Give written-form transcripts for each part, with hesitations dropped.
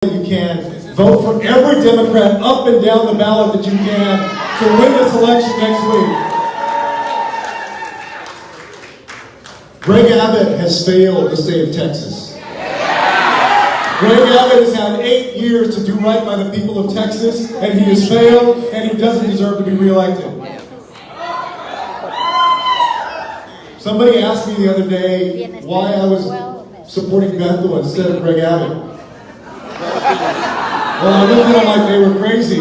You can vote for every Democrat up and down the ballot that you can to win this election next week. Greg Abbott has failed the state of Texas. Greg Abbott has had 8 years to do right by the people of Texas, and he has failed, and he doesn't deserve to be reelected. Somebody asked me the other day why I was supporting Bethel instead of Greg Abbott. Well, I looked at them like they were crazy.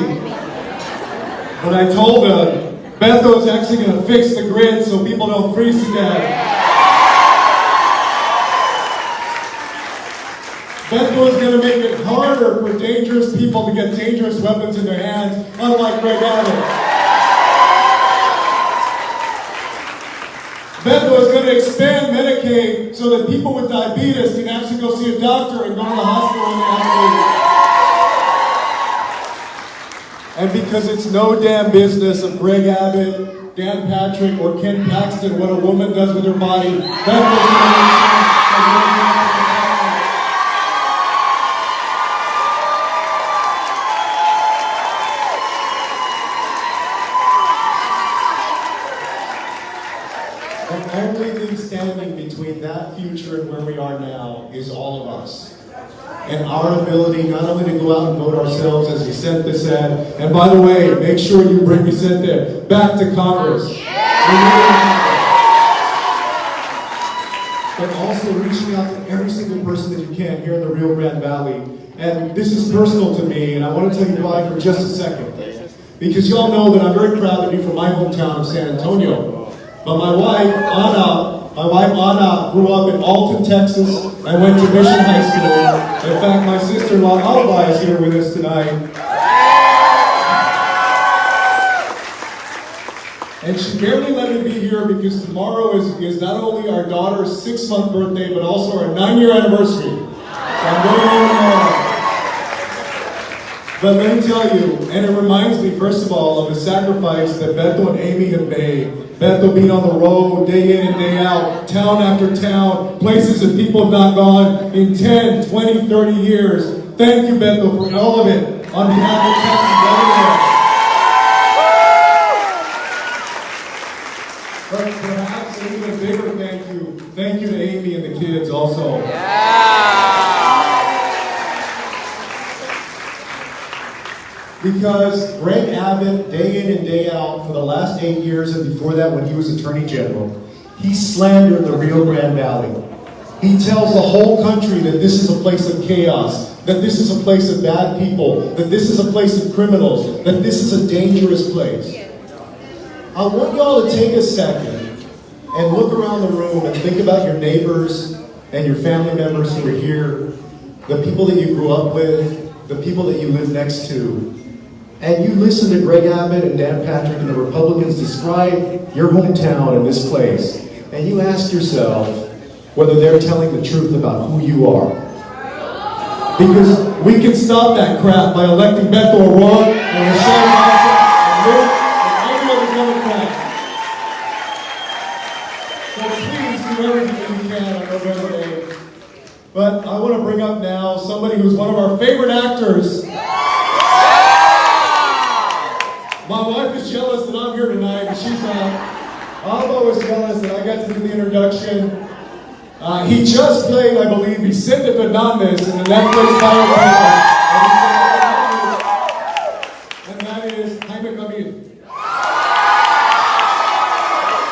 But I told them, Bethel is actually going to fix the grid so people don't freeze to death. Bethel is going to make it harder for dangerous people to get dangerous weapons in their hands, unlike Greg Abbott. Bethel is going to expand Medicaid so that people with diabetes can actually go see a doctor and go to the hospital when they have to. And because it's no damn business of Greg Abbott, Dan Patrick, or Ken Paxton what a woman does with her body, Bethel's the only thing standing between that future and where we are now is all of us. And our ability not only to go out and vote ourselves, as Vicente said, and by the way, make sure you bring Vicente back to Congress. But also reaching out to every single person that you can here in the Rio Grande Valley. And this is personal to me, and I want to tell you why for just a second. Because y'all know that I'm very proud to be from my hometown of San Antonio. But my wife, Anna, grew up in Alton, Texas. I went to Mission High School. In fact, my sister-in-law, Alba, is here with us tonight. And she barely let me be here because tomorrow is not only our daughter's 6-month birthday, but also our 9-year anniversary. So I'm going home tomorrow. But let me tell you, and it reminds me, first of all, of the sacrifice that Beto and Amy have made. Beto being on the road, day in and day out, town after town, places that people have not gone in 10, 20, 30 years. Thank you, Beto, for all of it, on behalf of Texas government. But perhaps an even bigger thank you to Amy and the kids also. Because Greg Abbott, day in and day out, for the last 8 years, and before that when he was Attorney General, he slandered the Rio Grande Valley. He tells the whole country that this is a place of chaos, that this is a place of bad people, that this is a place of criminals, that this is a dangerous place. I want y'all to take a second and look around the room and think about your neighbors and your family members who are here, the people that you grew up with, the people that you live next to. And you listen to Greg Abbott and Dan Patrick and the Republicans describe your hometown and this place, and you ask yourself whether they're telling the truth about who you are. Because we can stop that crap by electing Beto O'Rourke and Michelle Johnson and Luke and every other Democrat. So please do everything you can on November 8th. But I want to bring up now somebody who's one of our favorite actors. My wife is jealous that I'm here tonight, and she's not. Alba was jealous that I got to do the introduction. He just played, I believe, Vicente Fernandez in the Netflix biopic. And that is Jaime Camil.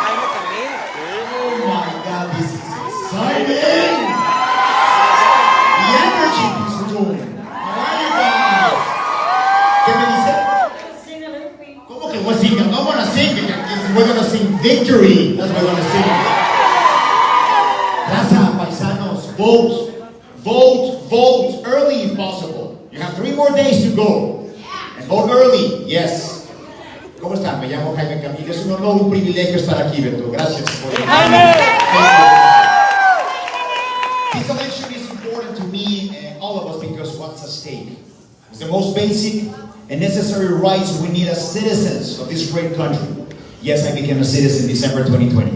Jaime Camil? Oh my God, this is exciting! The energy he's doing. How are you guys? ¿Qué me dice? ¿Cómo que we're singing? I'm gonna sing. We're gonna sing victory. That's what we're gonna sing. Raza, paisanos, vote. Vote, vote early if possible. You have 3 more days to go. And vote early, yes. ¿Cómo están? Me llamo Jaime Camil. Es un honor, un privilegio estar aquí, Beto. Gracias por el This election is important to me and all of us because what's at stake? It's the most basic and necessary rights we need as citizens of this great country. Yes, I became a citizen December 2020.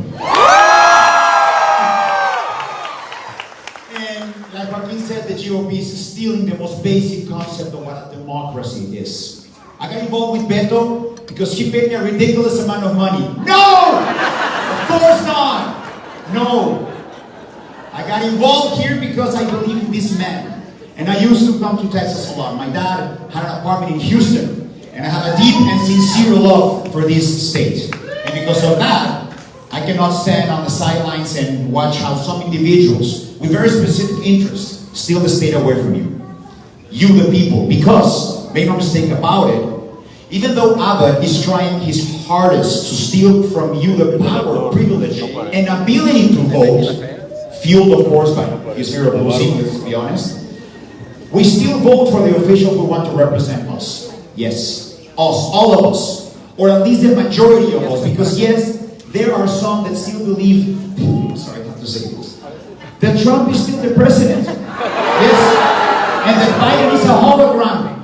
And like Joaquin said, the GOP is stealing the most basic concept of what a democracy is. I got involved with Beto because he paid me a ridiculous amount of money. No! Of course not! No! I got involved here because I believe in this man. And I used to come to Texas a lot. My dad had an apartment in Houston. And I have a deep and sincere love for this state. And because of that, I cannot stand on the sidelines and watch how some individuals with very specific interests steal the state away from you. You the people. Because, make no mistake about it, even though Abbott is trying his hardest to steal from you the power, privilege, and ability to vote, fueled of course by his fear of losing, let's be honest, we still vote for the officials who want to represent us. Yes, us, all of us, or at least the majority of us, because yes, there are some that still believe, sorry, I have to say this, that Trump is still the president. Yes, and that Biden is a hologram.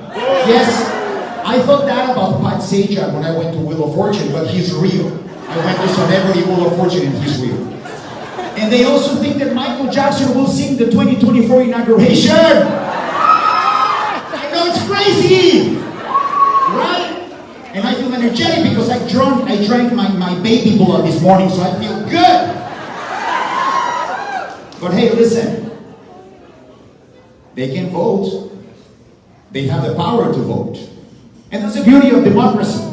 Yes, I thought that about Pat Sajak when I went to Wheel of Fortune, but he's real. I went to Celebrity Wheel of Fortune and he's real. And they also think that Michael Jackson will sing the 2024 inauguration. I know it's crazy, right? And I feel energetic because I drank my baby blood this morning, so I feel good. But hey, listen. They can vote. They have the power to vote. And that's the beauty of democracy.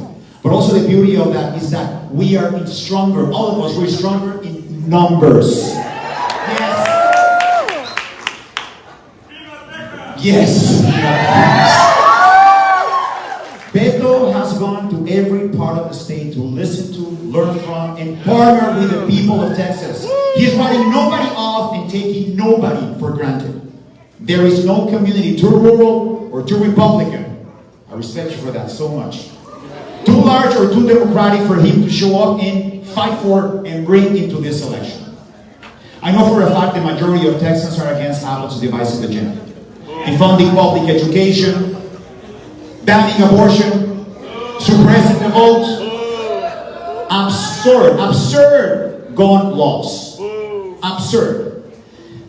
But also the beauty of that is that we are stronger, all of us, we're stronger in numbers. Yes. Yes. Beto has gone to every part of the state to listen to, learn from, and partner with the people of Texas. He's writing nobody off and taking nobody for granted. There is no community too rural or too Republican. I respect you for that so much. Too large or too democratic for him to show up and fight for and bring into this election. I know for a fact the majority of Texans are against Abbott's divisive agenda. Defunding public education, banning abortion, suppressing the vote, absurd gun laws. Absurd.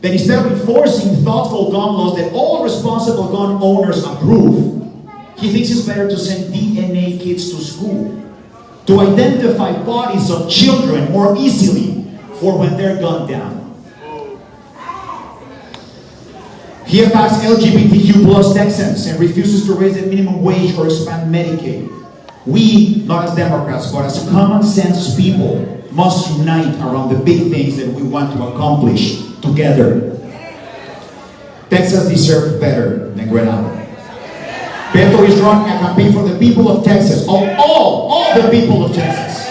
That instead of enforcing thoughtful gun laws that all responsible gun owners approve, he thinks it's better to send DNA kits to school to identify bodies of children more easily for when they're gunned down. He attacks LGBTQ plus Texans and refuses to raise the minimum wage or expand Medicaid. We, not as Democrats, but as common sense people, must unite around the big things that we want to accomplish together. Texas deserves better than Grenada. Beto is running a campaign for the people of Texas, all the people of Texas.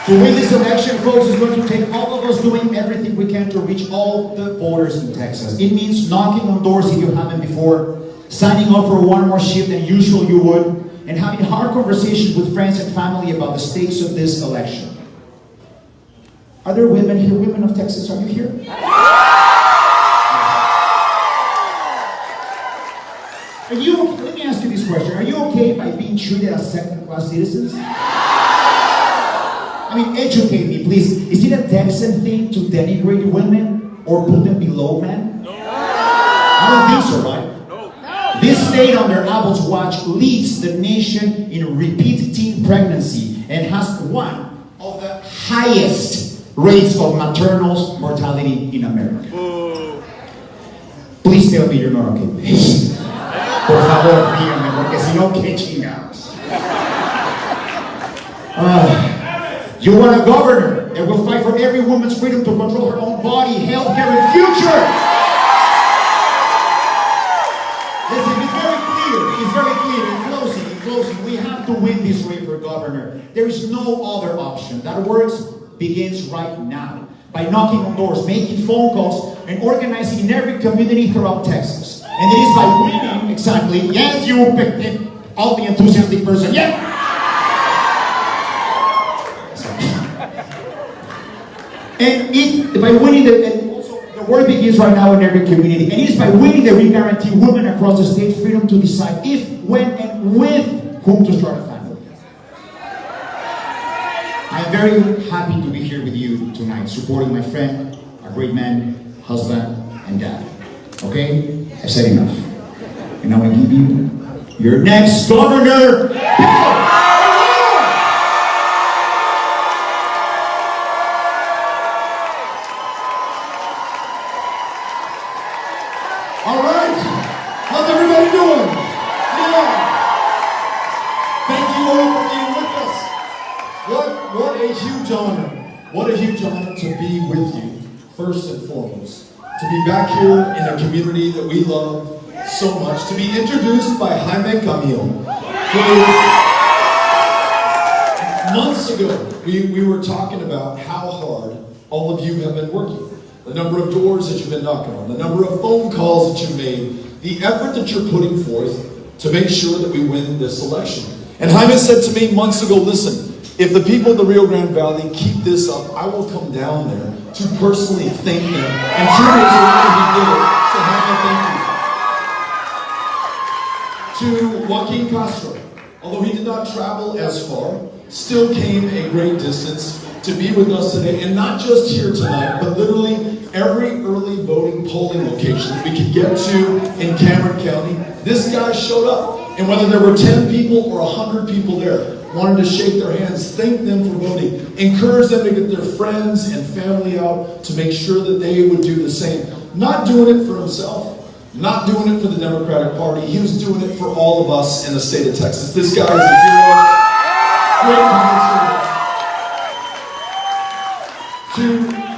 To win this election, folks, is going to take all of us doing everything we can to reach all the voters in Texas. It means knocking on doors if you haven't before, signing up for one more shift than usual you would, and having hard conversations with friends and family about the stakes of this election. Are there women here? Women of Texas, are you here? Let me ask you this question. Are you okay by being treated as second-class citizens? I mean, educate me, please. Is it a Texan thing to denigrate women or put them below men? No. I don't think so, right? No. This state under Abbott's watch leads the nation in repeat teen pregnancy and has one of the highest rates of maternal mortality in America. Please tell me you're not okay with this. Por favor, díganme, porque si no, qué chingados. You want a governor that will fight for every woman's freedom to control her own body, health care, and future. Listen, it's very clear. In closing, we have to win this race for governor. There is no other option. That work begins right now by knocking on doors, making phone calls, and organizing in every community throughout Texas. And it is by winning, exactly, yes, you picked it, all the enthusiastic person, yeah. And by winning, and also the work begins right now in every community. And it is by winning that we guarantee women across the state freedom to decide if, when, and with whom to start a family. I'm very happy to be here with you tonight, supporting my friend, a great man, husband, and dad. Okay? I said enough. And I'm gonna give you your next governor. All right. How's everybody doing? Yeah. Thank you all for being with us. What a huge honor. What a huge honor to be with you, first and foremost. To be back here in a community that we love so much. To be introduced by Jaime Camil, who months ago we were talking about how hard all of you have been working. The number of doors that you've been knocking on, the number of phone calls that you've made, the effort that you're putting forth to make sure that we win this election. And Jaime said to me months ago, listen, if the people of the Rio Grande Valley keep this up, I will come down there to personally thank them. And truly, it's the way he did it. So Jaime, thank you. To Joaquin Castro, although he did not travel as far, still came a great distance to be with us today, and not just here tonight, but literally every early voting polling location that we could get to in Cameron County. This guy showed up, and whether there were 10 people or 100 people there, wanted to shake their hands, thank them for voting, encourage them to get their friends and family out to make sure that they would do the same. Not doing it for himself, not doing it for the Democratic Party, he was doing it for all of us in the state of Texas. This guy is a hero. Great comments. To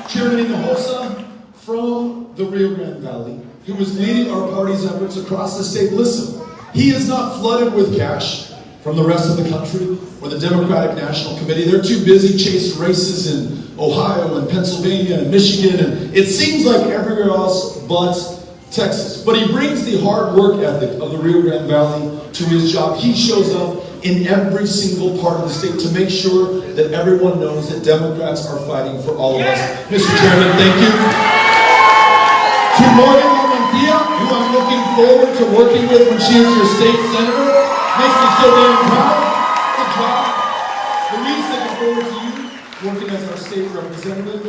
Chairman Hinojosa from the Rio Grande Valley, who was leading our party's efforts across the state. Listen, he is not flooded with cash from the rest of the country or the Democratic National Committee. They're too busy chasing races in Ohio and Pennsylvania and Michigan, and it seems like everywhere else but Texas. But he brings the hard work ethic of the Rio Grande Valley to his job. He shows up in every single part of the state to make sure that everyone knows that Democrats are fighting for all of us. Mr. Chairman, thank you. To Morgan Armantia, who I'm looking forward to working with when she is your state senator. Makes me so damn proud. Good job. Luis, looking forward to you working as our state representative.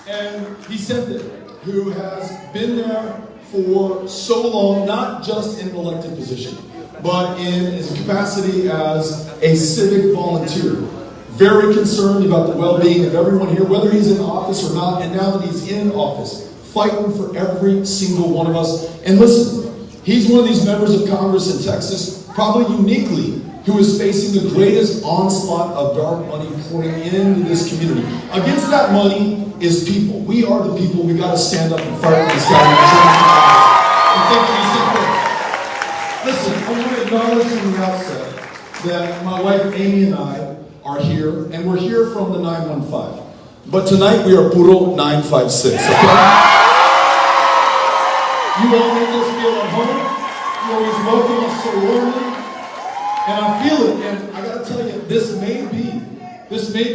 And Vicente, who has been there for so long, not just in an elected position, but in his capacity as a civic volunteer. Very concerned about the well-being of everyone here, whether he's in office or not, and now that he's in office, fighting for every single one of us. And listen, he's one of these members of Congress in Texas, probably uniquely, who is facing the greatest onslaught of dark money pouring into this community. Against that money is people. We are the people. We got to stand up and fight for this guy. And thank you, Vicente. Listen, I want to acknowledge from the outset that my wife Amy and I are here, and we're here from the 915. But tonight we are puro 956, okay? You all make us feel at home. You always welcome us so warmly. And I feel it, and I gotta tell you, this may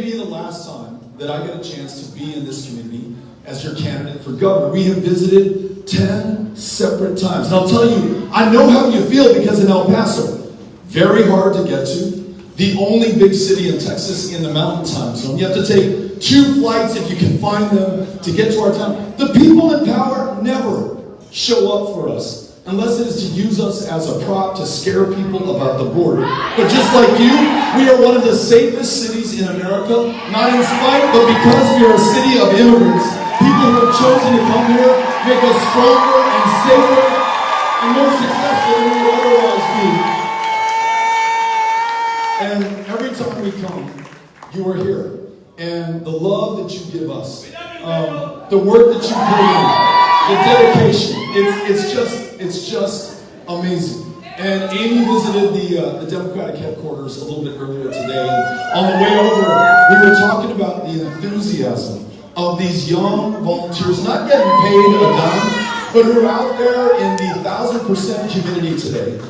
be the last time that I get a chance to be in this community as your candidate for governor. We have visited 10 separate times. And I'll tell you, I know how you feel because in El Paso, very hard to get to. The only big city in Texas in the mountain time zone. You have to take 2 flights if you can find them to get to our town. The people in power never show up for us unless it is to use us as a prop to scare people about the border. But just like you, we are one of the safest cities in America, not in spite, but because we are a city of immigrants. People who have chosen to come here make us stronger and safer and more successful than we would otherwise be. And every time we come, you are here. And the love that you give us, the work that you put in, the dedication, it's just amazing. And Amy visited the Democratic headquarters a little bit earlier today. On the way over, we were talking about the enthusiasm of these young volunteers, not getting paid a dime, but who are out there in the 1000% humidity today,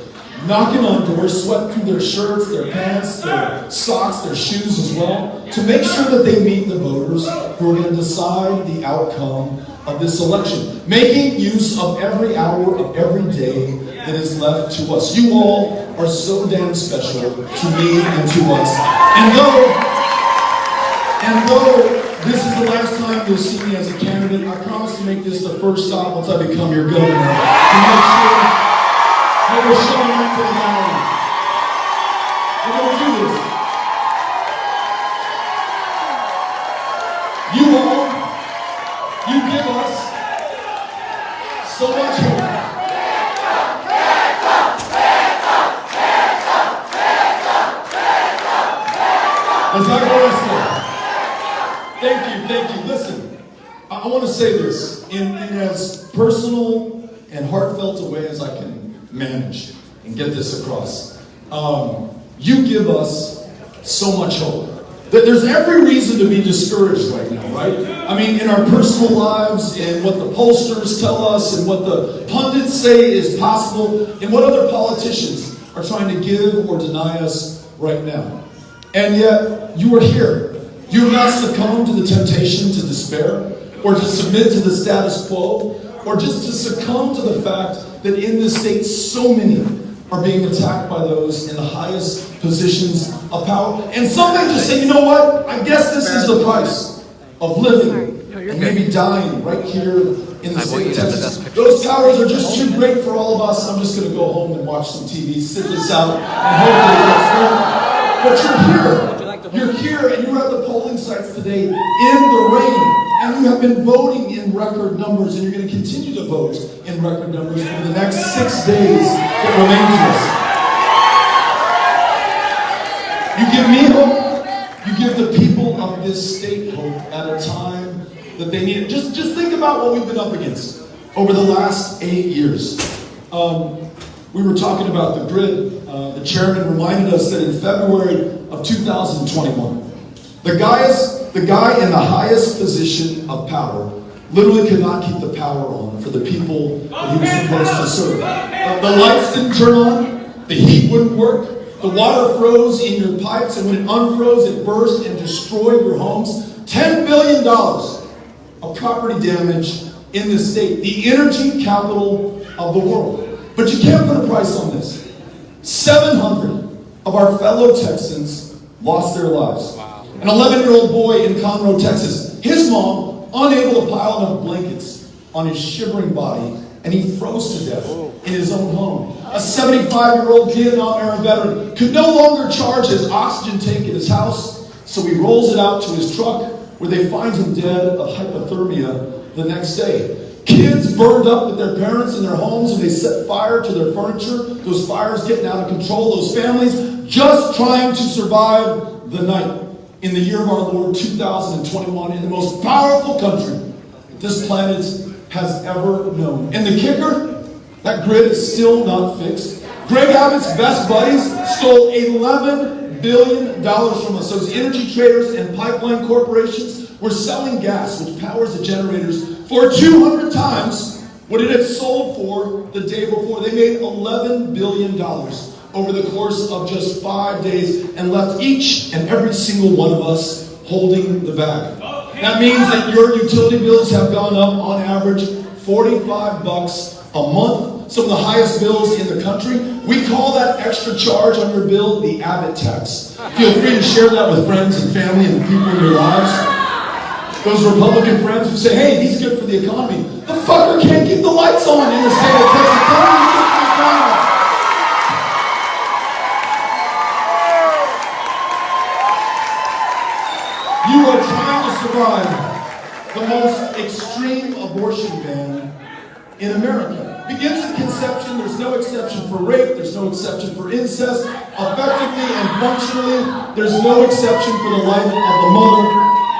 knocking on doors, sweating through their shirts, their pants, their socks, their shoes as well, to make sure that they meet the voters who are going to decide the outcome of this election, making use of every hour of every day that is left to us. You all are so damn special to me and to us. And though This is the last time you'll see me as a candidate. I promise to make this the first stop once I become your governor. To make sure that we're showing up to the valley. We're going to do this. You all, you give us so much hope. As I go thank you. Listen, I want to say this in as personal and heartfelt a way as I can manage and get this across. You give us so much hope. That there's every reason to be discouraged right now, right? I mean, in our personal lives, in what the pollsters tell us, and what the pundits say is possible, and what other politicians are trying to give or deny us right now. And yet, you are here. You have not succumbed to the temptation to despair, or to submit to the status quo, or just to succumb to the fact that in this state so many are being attacked by those in the highest positions of power. And some may just say, you know what? I guess this is the price of living and maybe dying right here in the state of Texas. Those powers are just too great for all of us. I'm just going to go home and watch some TV, sit this out, and hopefully it's good. But you're here. You're here and you're at the polling sites today in the rain. And you have been voting in record numbers, and you're going to continue to vote in record numbers over the next 6 days that remain to us. You give me hope. You give the people of this state hope at a time that they need it. Just think about what we've been up against over the last 8 years. We were talking about the grid. The chairman reminded us that in February of 2021, the guy in the highest position of power literally could not keep the power on for the people that he was supposed to serve. The lights didn't turn on, the heat wouldn't work, the water froze in your pipes, and when it unfroze, it burst and destroyed your homes. $10 billion of property damage in this state, the energy capital of the world. But you can't put a price on this. 700 of our fellow Texans lost their lives. An 11-year-old boy in Conroe, Texas, his mom, unable to pile enough blankets on his shivering body, and he froze to death in his own home. A 75-year-old Vietnam-era veteran could no longer charge his oxygen tank in his house, so he rolls it out to his truck, where they find him dead of hypothermia the next day. Kids burned up with their parents in their homes, and they set fire to their furniture. Those fires getting out of control. Those families just trying to survive the night. In the year of our Lord 2021, in the most powerful country this planet has ever known. And the kicker, that grid is still not fixed. Greg Abbott's best buddies stole $11 billion from us. Those energy traders and pipeline corporations were selling gas, which powers the generators, for 200 times what it had sold for the day before. They made $11 billion over the course of just 5 days, and left each and every single one of us holding the bag. That means that your utility bills have gone up on average $45 a month, some of the highest bills in the country. We call that extra charge on your bill the Abbott tax. Feel free to share that with friends and family and the people in your lives. Those Republican friends who say, hey, he's good for the economy. The fucker can't keep the lights on in the state of Texas. You are trying to survive the most extreme abortion ban in America. Begins at conception. There's no exception for rape. There's no exception for incest. Effectively and functionally, there's no exception for the life of the mother.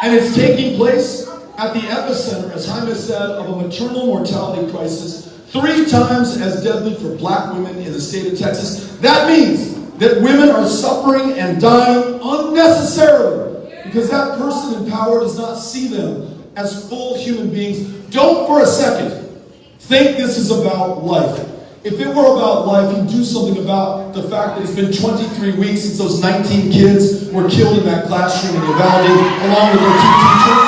And it's taking place at the epicenter, as Jaime said, of a maternal mortality crisis 3 times as deadly for black women in the state of Texas. That means that women are suffering and dying unnecessarily because that person in power does not see them as full human beings. Don't for a second think this is about life. If it were about life, he'd do something about the fact that it's been 23 weeks since those 19 kids were killed in that classroom in Uvalde, along with their 2 teachers.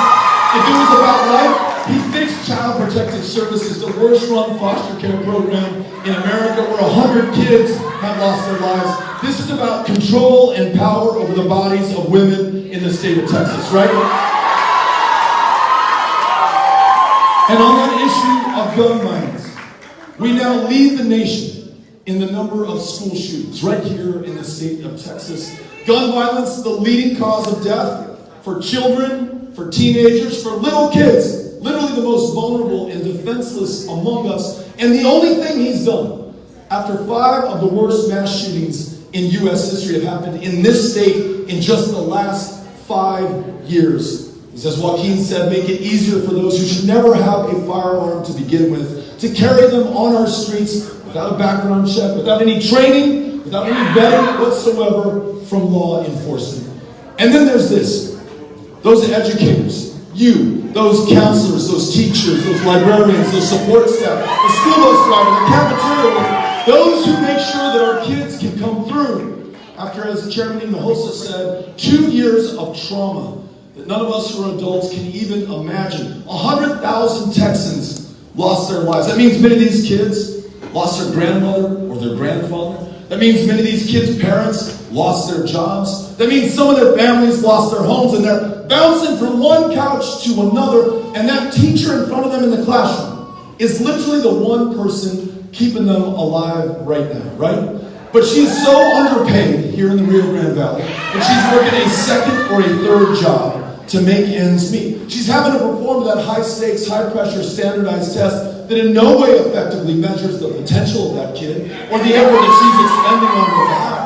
If it was about life, he'd fix Child Protective Services, the worst-run foster care program in America, where 100 kids have lost their lives. This is about control and power over the bodies of women in the state of Texas, right? And on that issue of gun violence, we now lead the nation in the number of school shootings right here in the state of Texas. Gun violence, the leading cause of death for children, for teenagers, for little kids, literally the most vulnerable and defenseless among us. And the only thing he's done, after 5 of the worst mass shootings in U.S. history have happened in this state in just the last 5 years, is, as Joaquin said, make it easier for those who should never have a firearm to begin with, to carry them on our streets without a background check, without any training, without any vetting whatsoever from law enforcement. And then there's this. Those educators, you, those counselors, those teachers, those librarians, those support staff, the school bus driver, the cafeteria worker, those who make sure that our kids can come through after, as Chairman Hinojosa said, 2 years of trauma that none of us who are adults can even imagine. 100,000 Texans lost their lives. That means many of these kids lost their grandmother or their grandfather. That means many of these kids' parents lost their jobs. That means some of their families lost their homes, and they're bouncing from one couch to another, and that teacher in front of them in the classroom is literally the one person keeping them alive right now, right? But she's so underpaid here in the Rio Grande Valley that she's working a second or a third job to make ends meet. She's having to perform that high-stakes, high-pressure, standardized test that in no way effectively measures the potential of that kid or the effort that she's expending on her behalf.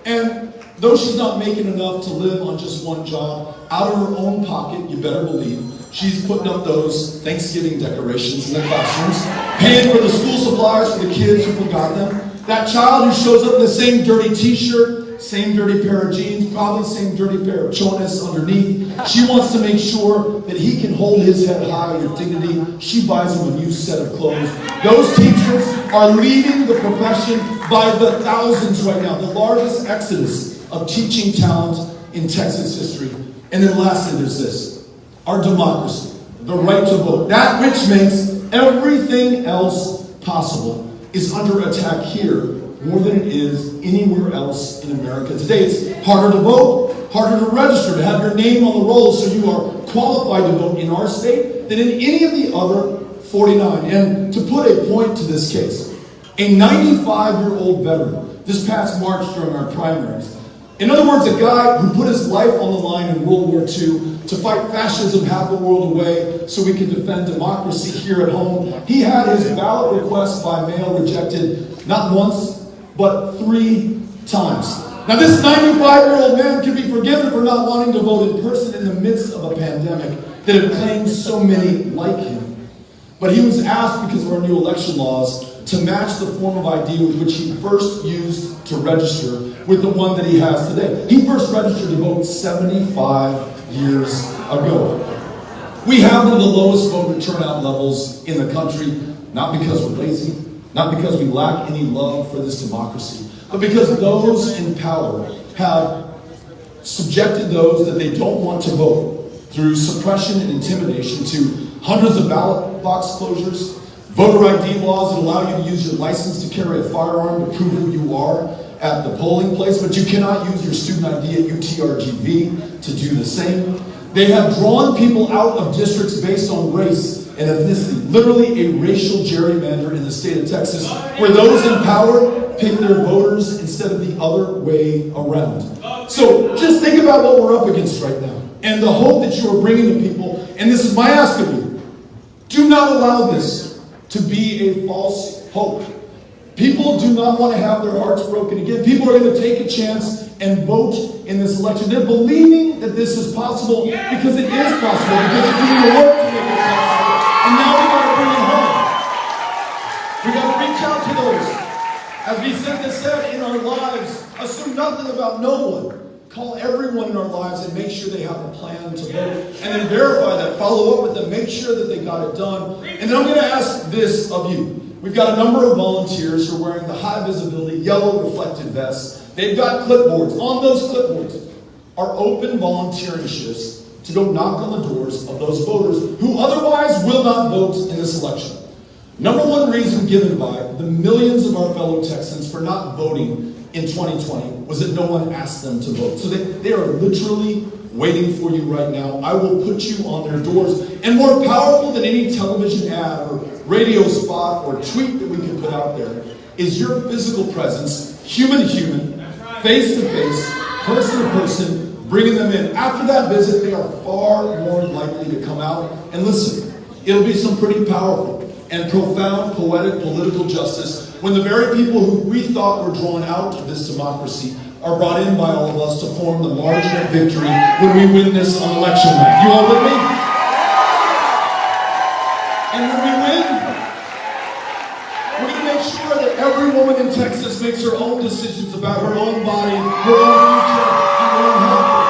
And though she's not making enough to live on just one job, out of her own pocket, you better believe, she's putting up those Thanksgiving decorations in the classrooms, paying for the school supplies for the kids who forgot them. That child who shows up in the same dirty t-shirt, same dirty pair of jeans, probably same dirty pair of chones underneath. She wants to make sure that he can hold his head high with dignity. She buys him a new set of clothes. Those teachers are leaving the profession by the thousands right now. The largest exodus of teaching talent in Texas history. And then lastly, there's this. Our democracy, the right to vote, that which makes everything else possible, is under attack here more than it is anywhere else in America today. It's harder to vote, harder to register, to have your name on the roll so you are qualified to vote in our state than in any of the other 49. And to put a point to this case, a 95-year-old veteran this past March during our primaries, in other words, a guy who put his life on the line in World War II to fight fascism half the world away so we can defend democracy here at home, he had his ballot request by mail rejected not once, but 3 times. Now this 95-year-old man can be forgiven for not wanting to vote in person in the midst of a pandemic that had claimed so many like him. But he was asked, because of our new election laws, to match the form of ID with which he first used to register with the one that he has today. He first registered to vote 75 years ago. We have one of the lowest voter turnout levels in the country, not because we're lazy, not because we lack any love for this democracy, but because those in power have subjected those that they don't want to vote through suppression and intimidation to hundreds of ballot box closures, voter ID laws that allow you to use your license to carry a firearm to prove who you are at the polling place, but you cannot use your student ID at RGV to do the same. They have drawn people out of districts based on race and ethnicity, literally a racial gerrymander in the state of Texas, where those in power pick their voters instead of the other way around. So just think about what we're up against right now and the hope that you are bringing to people. And this is my ask of you. Do not allow this to be a false hope. People do not want to have their hearts broken again. People are going to take a chance and vote in this election. They're believing that this is possible because it is possible, because they're doing the work to make it possible. And now we got to bring it home. We got to reach out to those. As Vicente said, in our lives, assume nothing about no one. Call everyone in our lives and make sure they have a plan to vote. And then verify that, follow up with them, make sure that they got it done. And then I'm going to ask this of you. We've got a number of volunteers who are wearing the high visibility, yellow reflective vests. They've got clipboards. On those clipboards are open volunteering shifts to go knock on the doors of those voters who otherwise will not vote in this election. Number one reason given by the millions of our fellow Texans for not voting in 2020 was that no one asked them to vote. So they are literally waiting for you right now. I will put you on their doors. And more powerful than any television ad or radio spot or tweet that we can put out there is your physical presence, human to human, face to face, person to person, bringing them in. After that visit, they are far more likely to come out and listen. It'll be some pretty powerful and profound poetic political justice when the very people who we thought were drawn out of this democracy are brought in by all of us to form the margin of victory when we win this on election night. You all with me? And when we win, we're going to make sure that every woman in Texas makes her own decisions about her own body, her own future, and her own health.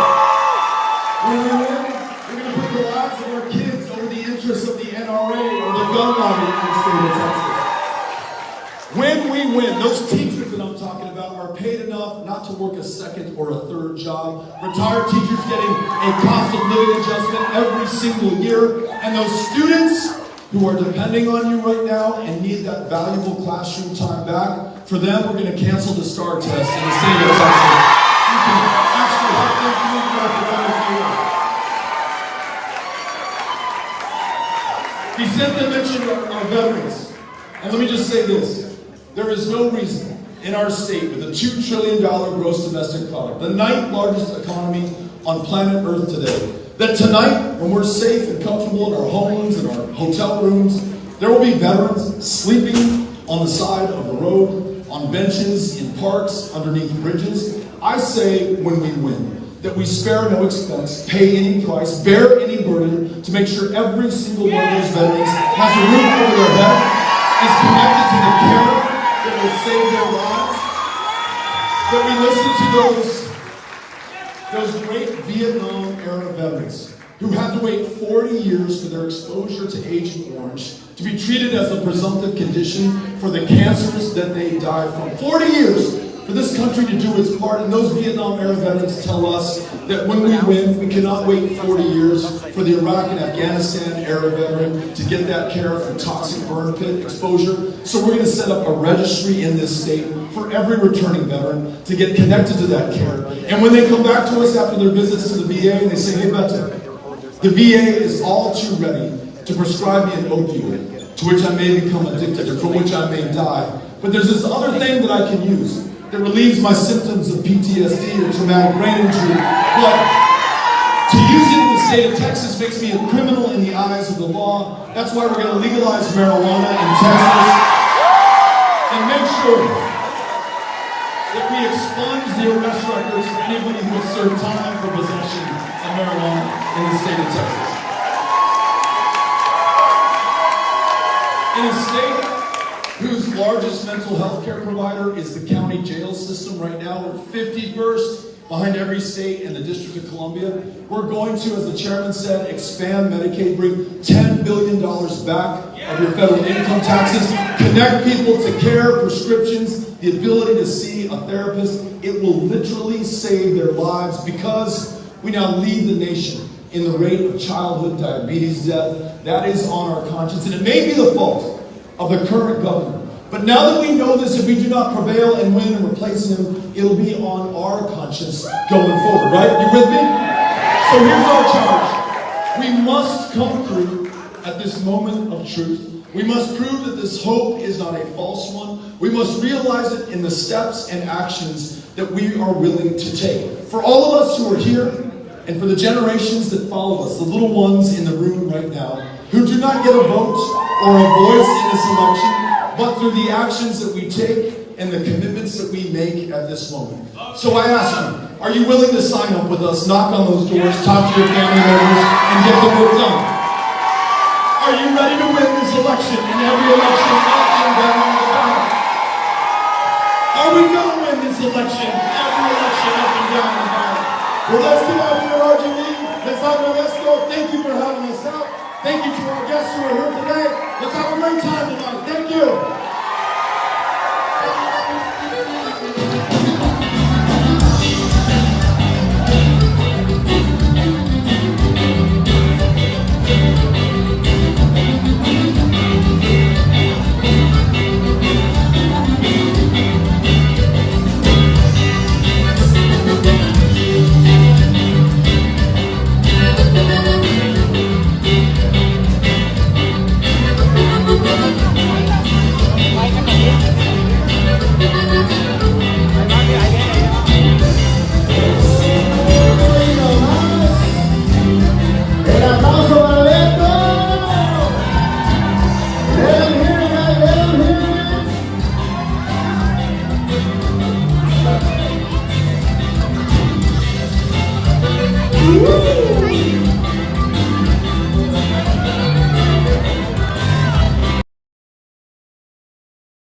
When we win, we're going to put the lives of our kids over the interests of the NRA or the gun lobby in the state of Texas. When we win, those teachers that I'm talking about are paid enough not to work a second or a third job. Retired teachers getting a cost of living adjustment every single year. And those students who are depending on you right now and need that valuable classroom time back, for them, we're going to cancel the STAR test in the state of Texas. You can actually help them through their academic year. He said to mention our veterans. And let me just say this. There is no reason in our state with a $2 trillion gross domestic product, the 9th largest economy on planet Earth today, that tonight, when we're safe and comfortable in our homes and our hotel rooms, there will be veterans sleeping on the side of the road, on benches, in parks, underneath bridges. I say when we win, that we spare no expense, pay any price, bear any burden to make sure every single one of those veterans has a roof over their head, is connected to the care that will save their lives, that we listen to those great Vietnam-era veterans who had to wait 40 years for their exposure to Agent Orange to be treated as a presumptive condition for the cancers that they died from. 40 years for this country to do its part, and those Vietnam-era veterans tell us that when we win, we cannot wait 40 years for the Iraq and Afghanistan-era veteran to get that care from toxic burn pit exposure. So we're going to set up a registry in this state for every returning veteran to get connected to that care. And when they come back to us after their visits to the VA and they say, hey, Beto, the VA is all too ready to prescribe me an opioid, to which I may become addicted or from which I may die. But there's this other thing that I can use that relieves my symptoms of PTSD or traumatic brain injury. But to use it in the state of Texas makes me a criminal in the eyes of the law. That's why we're going to legalize marijuana in Texas and make sure that we expunge the arrest records for anybody who has served time for possession of marijuana in the state of Texas. In a state whose largest mental health care provider is the county jail system right now, we're 51st behind every state and the District of Columbia. We're going to, as the chairman said, expand Medicaid, bring $10 billion back of your federal income taxes, connect people to care, prescriptions, the ability to see a therapist. It will literally save their lives because we now lead the nation in the rate of childhood diabetes death. That is on our conscience, and it may be the fault of the current governor. But now that we know this, if we do not prevail and win and replace him, it'll be on our conscience going forward, right? You with me? So here's our charge. We must come through at this moment of truth. We must prove that this hope is not a false one. We must realize it in the steps and actions that we are willing to take. For all of us who are here, and for the generations that follow us, the little ones in the room right now, who do not get a vote or a voice in this election, but through the actions that we take and the commitments that we make at this moment. So I ask you, are you willing to sign up with us, knock on those doors, talk to your family members, and get the work done? Are you ready to win this election and every election up and down the ballot? Are we going to win this election, every election up and down the ballot? Well, let's get out here, RGV. Let's have a let's go. Thank you for having us out. Thank you to our guests who are here today. Let's have a great time tonight. Thank you.